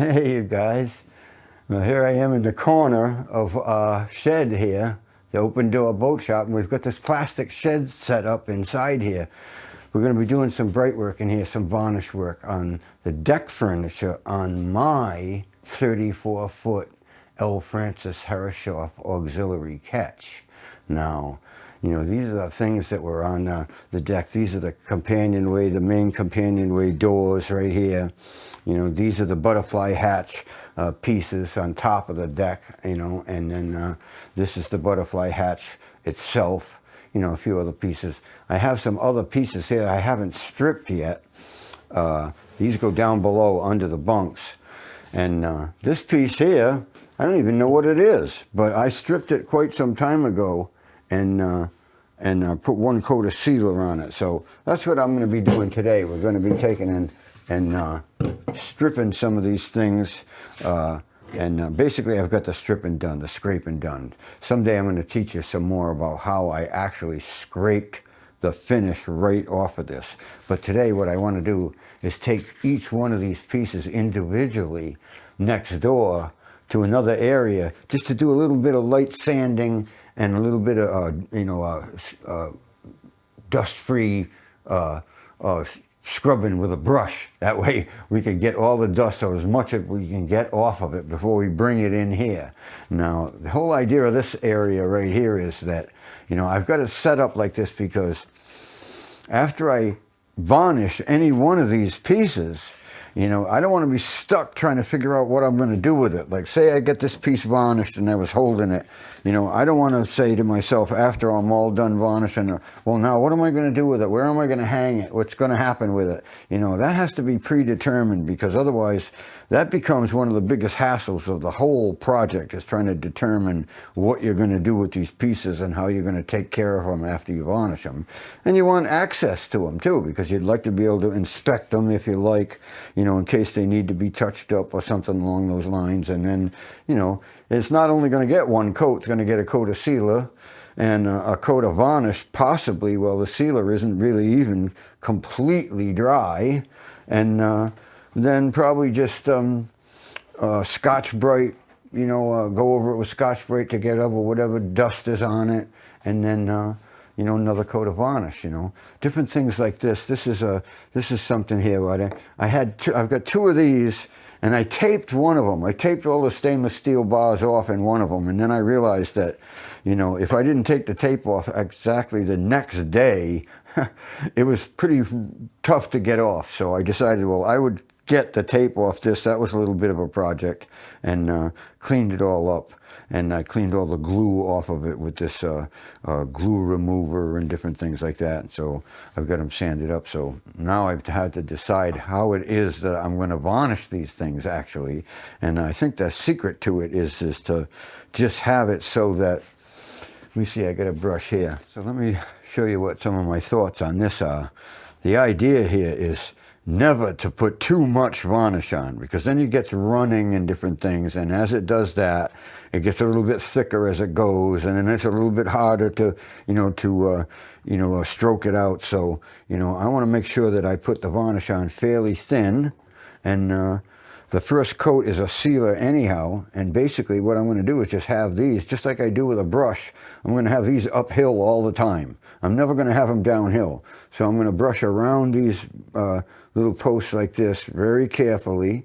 Hey you guys, well, here I am in the corner of our shed here, the open door boat shop, and we've got this plastic shed set up inside here. We're going to be doing some bright work in here, some varnish work on the deck furniture on my 34-foot L. Francis Herreshoff auxiliary catch. Now, you know, these are the things that were on the deck. These are the companionway, the main companionway doors right here. You know, these are the butterfly hatch pieces on top of the deck, you know, and then this is the butterfly hatch itself, you know, a few other pieces. I have some other pieces here I haven't stripped yet. These go down below under the bunks. And this piece here, I don't even know what it is, but I stripped it quite some time ago and put one coat of sealer on it. So that's what I'm going to be doing today. We're going to be taking in and stripping some of these things. Basically I've got the stripping done, the scraping done. Someday I'm going to teach you some more about how I actually scraped the finish right off of this. But today what I want to do is take each one of these pieces individually next door to another area just to do a little bit of light sanding and a little bit of dust-free scrubbing with a brush. That way we can get all the dust, or as much as we can get off of it before we bring it in here. Now, the whole idea of this area right here is that, you know, I've got it set up like this because after I varnish any one of these pieces, you know, I don't want to be stuck trying to figure out what I'm going to do with it. Like, say I get this piece varnished and I was holding it. You know, I don't want to say to myself after I'm all done varnishing, well, now what am I going to do with it? Where am I going to hang it? What's going to happen with it? You know, that has to be predetermined, because otherwise that becomes one of the biggest hassles of the whole project, is trying to determine what you're going to do with these pieces and how you're going to take care of them after you varnish them. And you want access to them too, because you'd like to be able to inspect them if you like, you know, in case they need to be touched up or something along those lines. And then, you know, it's not only going to get one coat, it's going to get a coat of sealer and a coat of varnish, possibly. Well, the sealer isn't really even completely dry. And then probably just Scotch-Brite, you know, go over it with Scotch-Brite to get over whatever dust is on it. And then, you know, another coat of varnish, you know. Different things like this. This is something here. Right? I've got two of these, and I taped one of them. I taped all the stainless steel bars off in one of them, and then I realized that, you know, if I didn't take the tape off exactly the next day, it was pretty tough to get off. So I decided, well, I would get the tape off this. That was a little bit of a project, and cleaned it all up. And I cleaned all the glue off of it with this glue remover and different things like that. And so I've got them sanded up. So now I've had to decide how it is that I'm going to varnish these things, actually. And I think the secret to it is to just have it so that, let me see, I got a brush here. So let me show you what some of my thoughts on this are. The idea here is never to put too much varnish on, because then it gets running and different things, and as it does that, it gets a little bit thicker as it goes, and then it's a little bit harder to, stroke it out. So, you know, I want to make sure that I put the varnish on fairly thin, and the first coat is a sealer anyhow, and basically what I'm going to do is just have these, just like I do with a brush, I'm going to have these uphill all the time. I'm never going to have them downhill. So I'm going to brush around these little posts like this very carefully,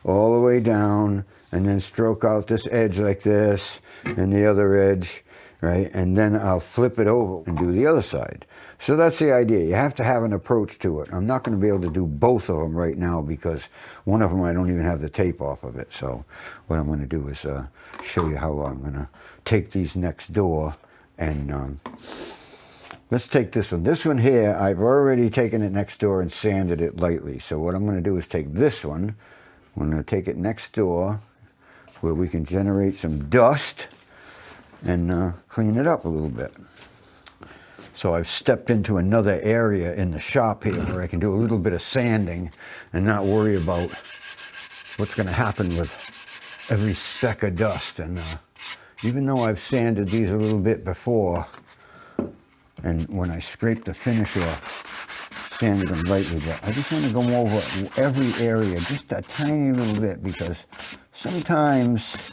all the way down, and then stroke out this edge like this, and the other edge, right? And then I'll flip it over and do the other side. So that's the idea. You have to have an approach to it. I'm not going to be able to do both of them right now, because one of them I don't even have the tape off of it. So what I'm going to do is show you how I'm going to take these next door. And let's take this one. This one here, I've already taken it next door and sanded it lightly. So what I'm going to do is take this one. I'm going to take it next door where we can generate some dust and clean it up a little bit. So I've stepped into another area in the shop here where I can do a little bit of sanding and not worry about what's going to happen with every speck of dust. And even though I've sanded these a little bit before, and when I scrape the finish off, sanded them lightly, but I just want to go over every area just a tiny little bit, because sometimes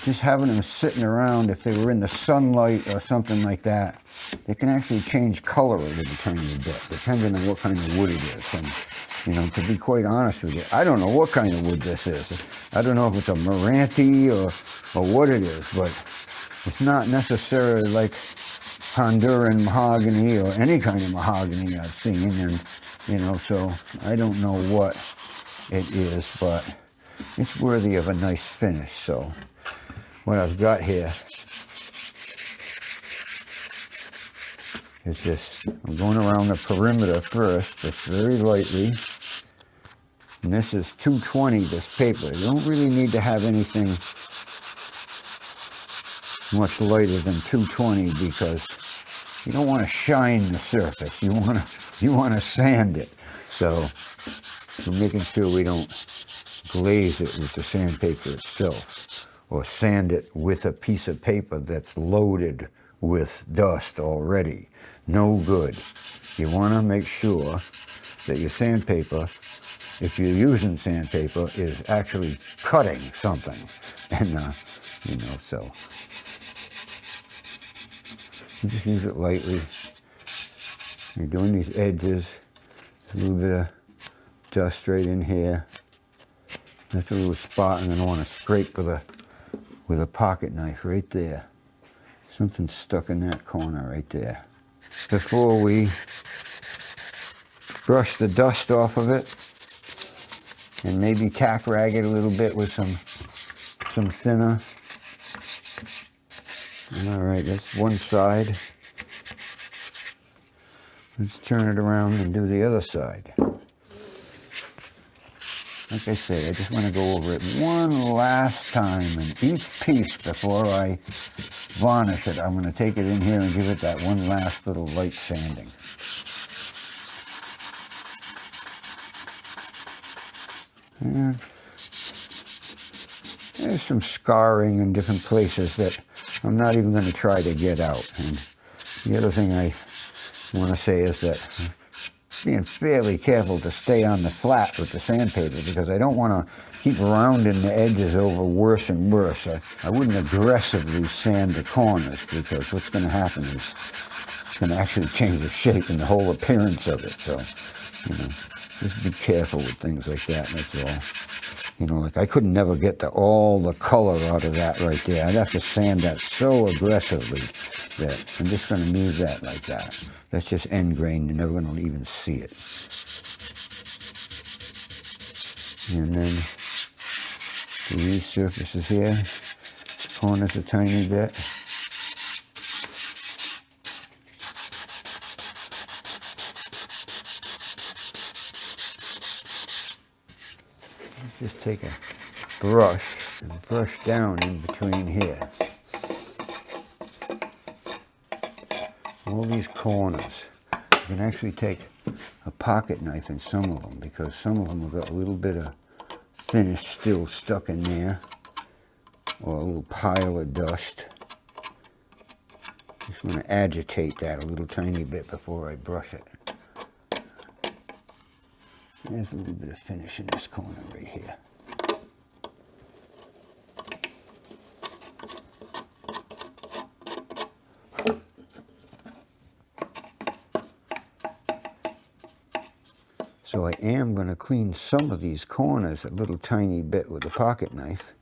just having them sitting around, if they were in the sunlight or something like that, they can actually change color a little tiny bit, depending on what kind of wood it is. And, you know, to be quite honest with you, I don't know what kind of wood this is. I don't know if it's a Meranti or what it is, but it's not necessarily like Honduran mahogany or any kind of mahogany I've seen. And, you know, so I don't know what it is, but it's worthy of a nice finish. So what I've got here is just, I'm going around the perimeter first, just very lightly. And this is 220, this paper. You don't really need to have anything much lighter than 220, because you don't want to shine the surface. You want to sand it. So we're making sure we don't glaze it with the sandpaper itself, or sand it with a piece of paper that's loaded with dust already. No good. You want to make sure that your sandpaper, if you're using sandpaper, is actually cutting something. And, you know, so you just use it lightly. You're doing these edges, a little bit of dust right in here. That's a little spot, and then I want to scrape with a pocket knife right there. Something stuck in that corner right there. Before we brush the dust off of it, and maybe tack rag it a little bit with some thinner. All right, that's one side. Let's turn it around and do the other side. Like I say, I just want to go over it one last time, and each piece before I varnish it, I'm going to take it in here and give it that one last little light sanding. And there's some scarring in different places that I'm not even going to try to get out. And the other thing I want to say is that being fairly careful to stay on the flat with the sandpaper, because I don't want to keep rounding the edges over worse and worse. I wouldn't aggressively sand the corners, because what's going to happen is it's going to actually change the shape and the whole appearance of it. So, you know, just be careful with things like that, that's all. You know, like I could never get all the color out of that right there. I'd have to sand that so aggressively that I'm just going to leave that like that. That's just end grain. You're never going to even see it. And then these surfaces here, corners a tiny bit. Let's just take a brush and brush down in between here. All these corners. You can actually take a pocket knife in some of them, because some of them have got a little bit of finish still stuck in there, or a little pile of dust. Just want to agitate that a little tiny bit before I brush it. There's a little bit of finish in this corner right here. So I am going to clean some of these corners a little tiny bit with a pocket knife,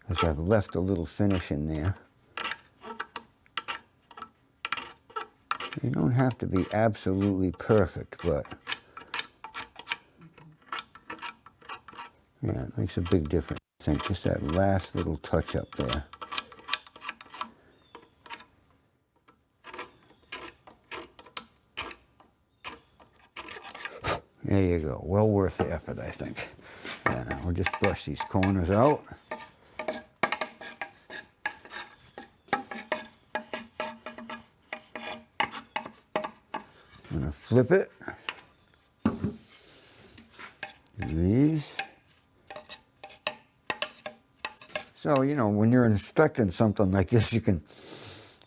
because I've left a little finish in there. You don't have to be absolutely perfect, but yeah, it makes a big difference. I think just that last little touch up there. There you go. Well worth the effort, I think. And we'll just brush these corners out. I'm going to flip it. These. So, you know, when you're inspecting something like this, you can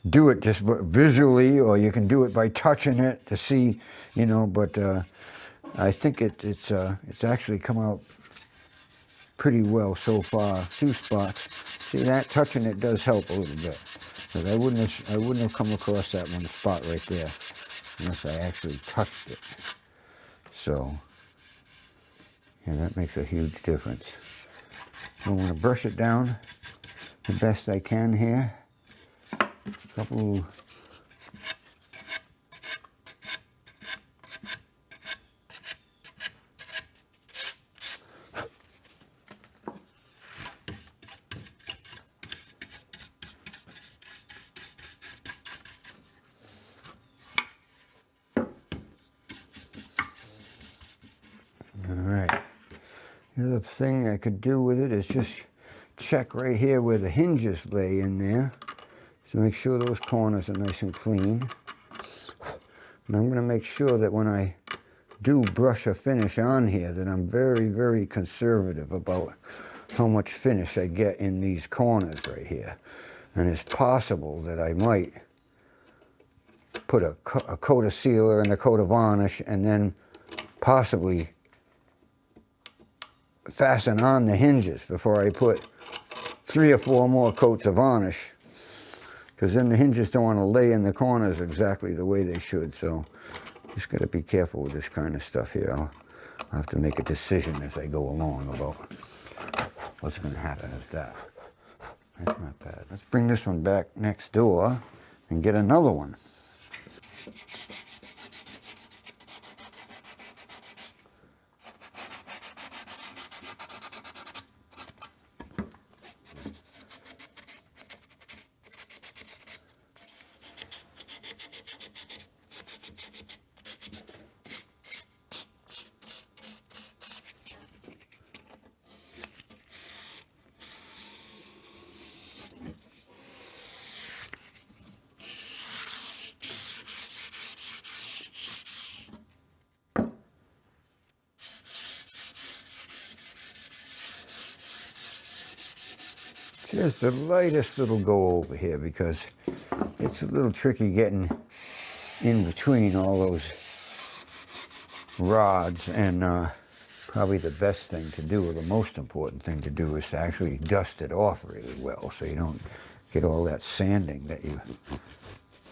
do it just visually, or you can do it by touching it to see, you know, but I think it's actually come out pretty well so far. 2 spots. See that? Touching it does help a little bit. But I wouldn't have come across that one spot right there unless I actually touched it. So, yeah, that makes a huge difference. I want to brush it down the best I can here. A couple. All right. The other thing I could do with it is just check right here where the hinges lay in there. So make sure those corners are nice and clean. And I'm going to make sure that when I do brush a finish on here that I'm very, very conservative about how much finish I get in these corners right here. And it's possible that I might put a coat of sealer and a coat of varnish and then possibly fasten on the hinges before I put 3 or 4 more coats of varnish, because then the hinges don't want to lay in the corners exactly the way they should. So just got to be careful with this kind of stuff here. I'll have to make a decision as I go along about what's going to happen with that. That's not bad. Let's bring this one back next door and get another one. Just the lightest little go over here because it's a little tricky getting in between all those rods, and probably the best thing to do, or the most important thing to do, is to actually dust it off really well so you don't get all that sanding that you've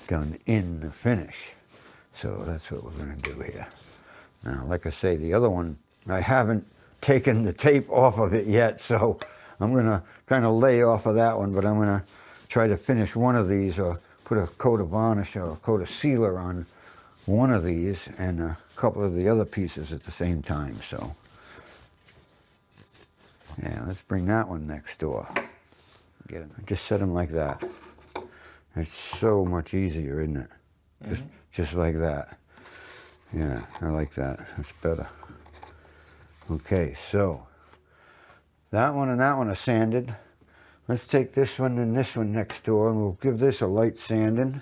done in the finish. So that's what we're going to do here. Now, like I say, the other one, I haven't taken the tape off of it yet, so I'm going to kind of lay off of that one, but I'm going to try to finish one of these, or put a coat of varnish or a coat of sealer on one of these and a couple of the other pieces at the same time. So, yeah, let's bring that one next door. Get it. Just set them like that. It's so much easier, isn't it? Mm-hmm. Just like that. Yeah, I like that. That's better. Okay, so that one and that one are sanded. Let's take this one and this one next door, and we'll give this a light sanding.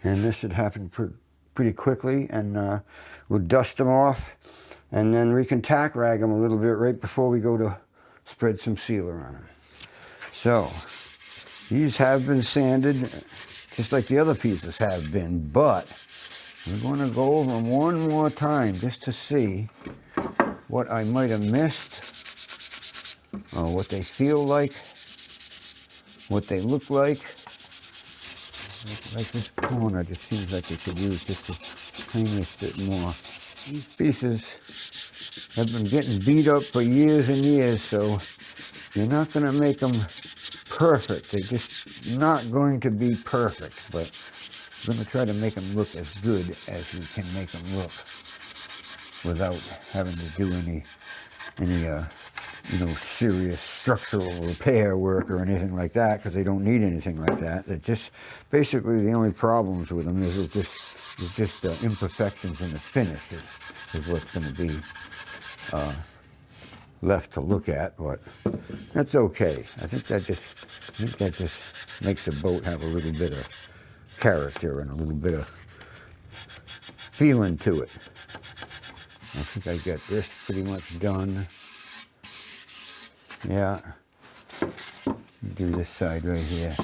And this should happen pretty quickly, and we'll dust them off, and then we can tack rag them a little bit right before we go to spread some sealer on them. So these have been sanded just like the other pieces have been, but we're going to go over them one more time just to see what I might have missed, or what they feel like, what they look like. Like this corner just seems like it could use just a tiniest bit more. These pieces have been getting beat up for years and years, so you're not going to make them perfect. They're just not going to be perfect, but you're going to try to make them look as good as you can make them look without having to do any serious structural repair work or anything like that, because they don't need anything like that. It just, basically the only problems with them is just imperfections in the finish is what's going to be left to look at, but that's okay. I think that just makes the boat have a little bit of character and a little bit of feeling to it. I think I got this pretty much done. Yeah, do this side right here.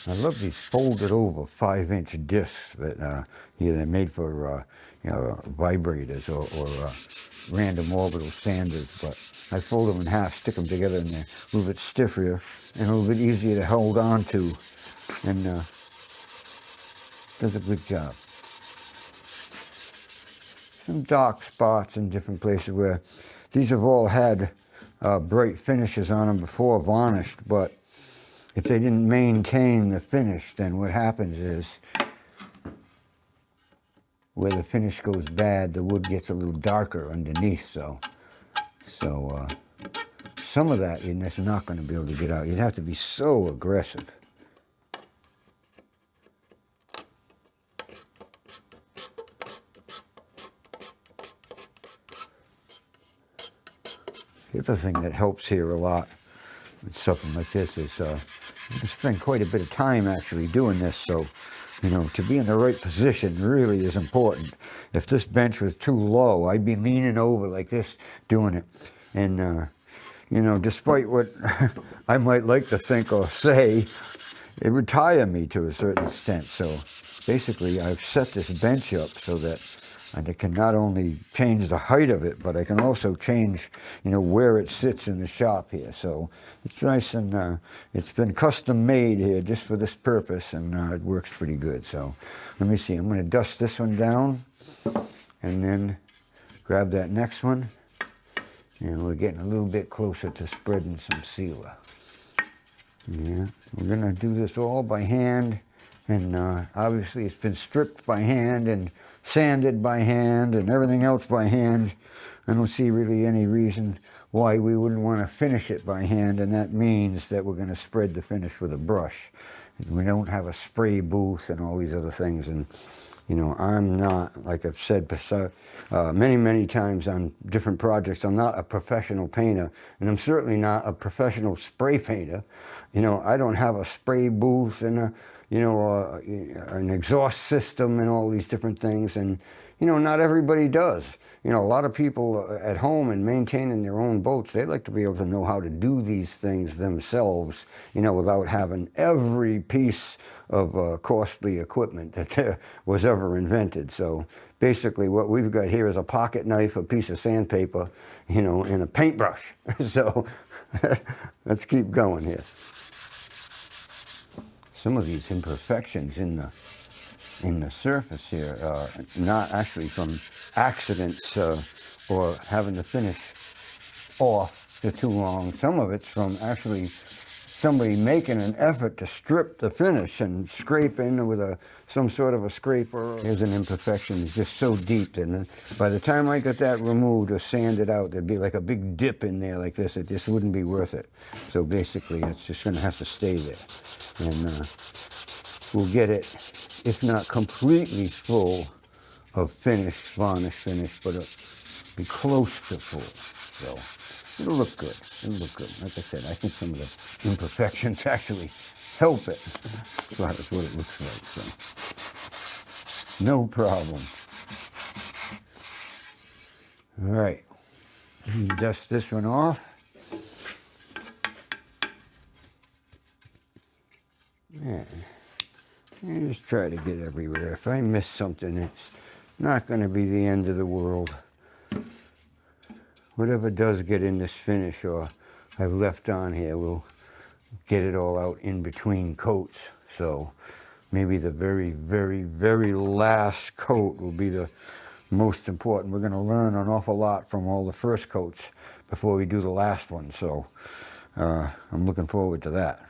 I love these folded over 5-inch discs that they're made for vibrators or random orbital sanders, but I fold them in half, stick them together, and they're a little bit stiffer and a little bit easier to hold on to, and does a good job. Some dark spots in different places where these have all had bright finishes on them before, varnished, but if they didn't maintain the finish, then what happens is where the finish goes bad, the wood gets a little darker underneath, so some of that you're just not going to be able to get out. You'd have to be so aggressive. The other thing that helps here a lot with something like this is you spend quite a bit of time actually doing this, so to be in the right position really is important. If this bench was too low, I'd be leaning over like this doing it, and despite what I might like to think or say, it would tire me to a certain extent. So basically I've set this bench up so that I can not only change the height of it, but I can also change, where it sits in the shop here. So it's nice, and it's been custom made here just for this purpose, and it works pretty good. So let me see, I'm going to dust this one down and then grab that next one. And we're getting a little bit closer to spreading some sealer. Yeah, we're going to do this all by hand, and obviously it's been stripped by hand and sanded by hand and everything else by hand. I don't see really any reason why we wouldn't want to finish it by hand, and that means that we're going to spread the finish with a brush. And we don't have a spray booth and all these other things, and I'm not, like I've said many times on different projects, I'm not a professional painter, and I'm certainly not a professional spray painter. I don't have a spray booth and an exhaust system and all these different things, and not everybody does. A lot of people at home and maintaining their own boats, they like to be able to know how to do these things themselves, without having every piece of costly equipment that was ever invented. So basically what we've got here is a pocket knife, a piece of sandpaper, and a paintbrush. So let's keep going here. Some of these imperfections in the surface here are not actually from accidents or having the finish off for too long. Some of it's from actually somebody making an effort to strip the finish and scrape in with some sort of a scraper. Here's an imperfection. It's just so deep, and by the time I got that removed or sanded out, there'd be like a big dip in there like this. It just wouldn't be worth it. So basically it's just going to have to stay there, and we'll get it, if not completely full of finish, varnish finish, but it'll be close to full. So it'll look good. It'll look good. Like I said, I think some of the imperfections actually help it as far as what it looks like. So no problem. All right. Dust this one off. Yeah. And just try to get everywhere. If I miss something, it's not going to be the end of the world. Whatever does get in this finish or I've left on here, we'll get it all out in between coats. So maybe the very last coat will be the most important. We're going to learn an awful lot from all the first coats before we do the last one. So I'm looking forward to that.